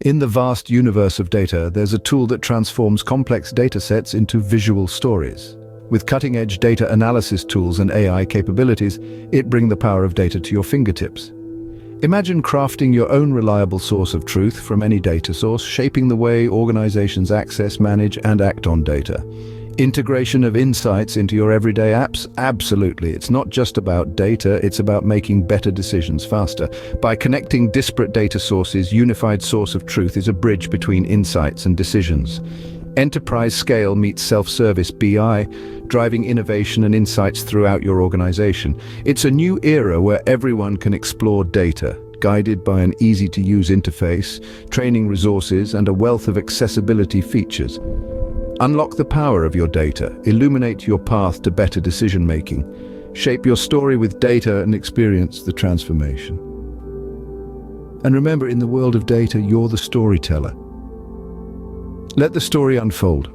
In the vast universe of data, there's a tool that transforms complex data sets into visual stories. With cutting-edge data analysis tools and AI capabilities, it brings the power of data to your fingertips. Imagine crafting your own reliable source of truth from any data source, shaping the way organizations access, manage, and act on data. Integration of insights into your everyday apps? Absolutely. It's not just about data, it's about making better decisions faster. By connecting disparate data sources, unified source of truth is a bridge between insights and decisions. Enterprise scale meets self-service BI, driving innovation and insights throughout your organization. It's a new era where everyone can explore data, guided by an easy-to-use interface, training resources, and a wealth of accessibility features. Unlock the power of your data, illuminate your path to better decision-making, shape your story with data and experience the transformation. And remember, in the world of data, you're the storyteller. Let the story unfold.